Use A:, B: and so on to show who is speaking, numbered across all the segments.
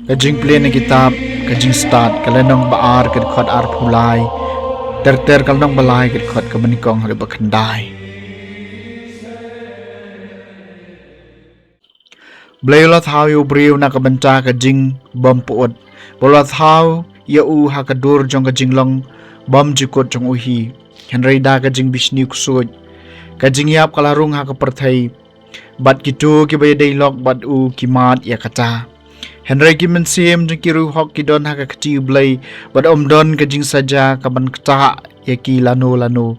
A: Kajing play na kitab, kajing start, kalanong baar kadkot ar pulay, ter kalanong balay kadkot kamanikong haliba kanday. Blayulat hau yu briu na kabanta kajing bom puot, bolat hau ya u hakadur jong kajing long bom jukot jong uhi, Henry da kajing bisni kusud, kajing yap kalarung hakaperthai, bat gitu kibaya dailog bat u kimat ya kata. Henry ki mensim jeng ki ruhok ki don haka kecil blay bad don kajing saja kaban kata ya ki lanu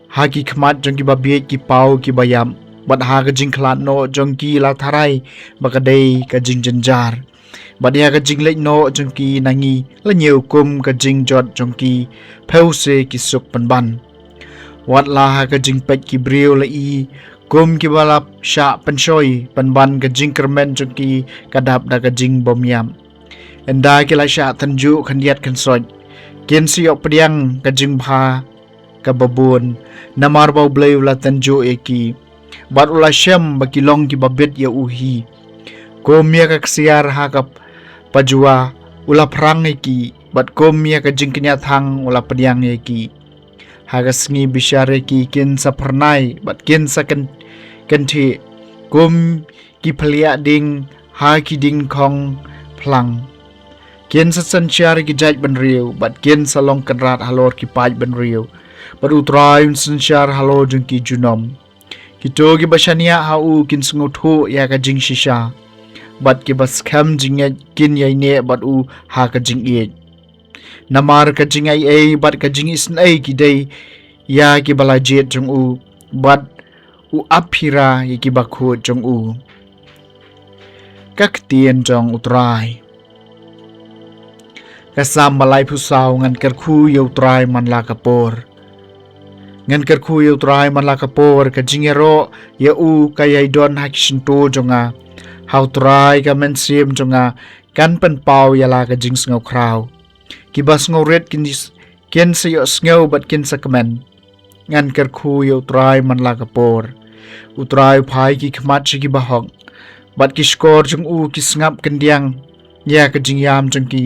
A: haki kmat jeng ki babiet ki pau ki bayam bad ha kajing klat no jeng ki latharai bakadai kajing jenjar bad ya kajing lek no jeng ki nangi lanyeu kum kajing jot jeng ki pause ki suk penban wat la ha kajing pet ki briu lai kum ki balap sya pensoi penban kajing kermen jengki kadap da kajing bom yam enda ki la sya tanju khandiat khansoj kin siok pediang kajing bha kababun namar bau blai la tanju eki bat ula syam bakilong ki babet ya uhi kum ya ka ksiar ha kap pajua ula prang eki bat kum ya kajing kenyathang ula pediang eki hagasngi bisyare ki kin sa pernai bat kin sa kenti kum ki phalia ding ha ki ding khong plang kin sa sanchar ki jaj ban riu bat kin sa long kanrat halor ki paj ban riu bat utrai sanchar halor jung ki junom ki to ki bashania ha u kin sngutu ya ka jing shisha bat ki bas kham jing kin yai ne bat u ha ka jing e namar ka jing ai bat ka jing isn ai ki dei ya ki balajet jung u bat u aphira ki bakhu jung u kak tien jong utrai kasam balai phusau ngan kerkhu yo utrai man la kapor ngan kerkhu yo utrai man la kapor ka jingero ya u kayai don hakishinto jonga how try ka mensim jonga kan pen pau ya la ka jing ngau krau kibas ngoret kin sa yo sngew bat kin sa kamen ngan kerkhu yo utrai man la kapor utrai phai ki khmat chi ki bahok bat ki skor jung u ki sngap kendiang ya ka jingyam jung ki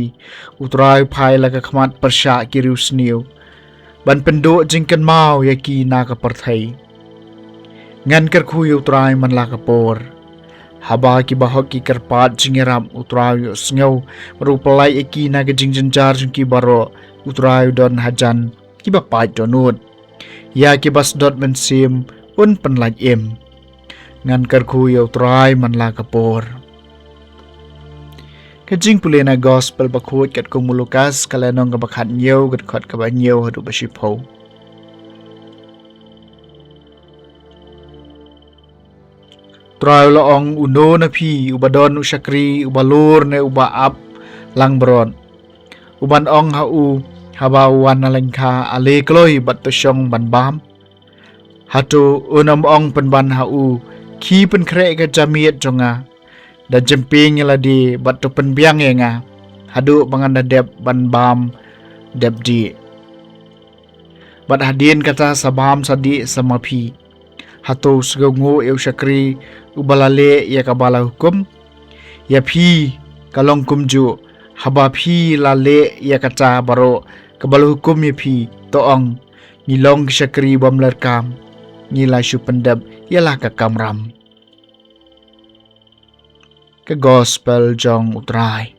A: utrai phai la ka khmat persha ki rusniu ban pendo jingkan mau ya ki na ka parthai ngan kerkhu yo utrai man la kapor haba ki bahok ki karpat jingeram utrai yo sngew rupalai eki na ka jingjanjar jung ki baro utrai don hajan ki ba pai donut ya ki bas dot mensim un penlaj em ngan kerkhu yo utrai man la kapor kajing pulena gospel bakhut kat kong mulukas kalanong kabakhat nyew kat khot kabanyew hadu basipho trai lo ong uno na phi ubadon usakri ubalur ne uba ap langbron uban ong ha u haba wan alengkha ale kloi bat to syong ban bam hatu unam ong penban ha u ki pen kre ka jamiet jonga da jemping la di bat to penbiang nga hadu bangan da dep ban bam dep di bat hadin kata sabam sadi samapi hatu sgongo eu syakri ubalale ya kabala hukum ya phi kalong kumju haba phi lale ya kata baro kabala hukum ya phi to ong nilong syakri bam lerkam nila syu pendab ialah ka kamram ke gospel jong utrai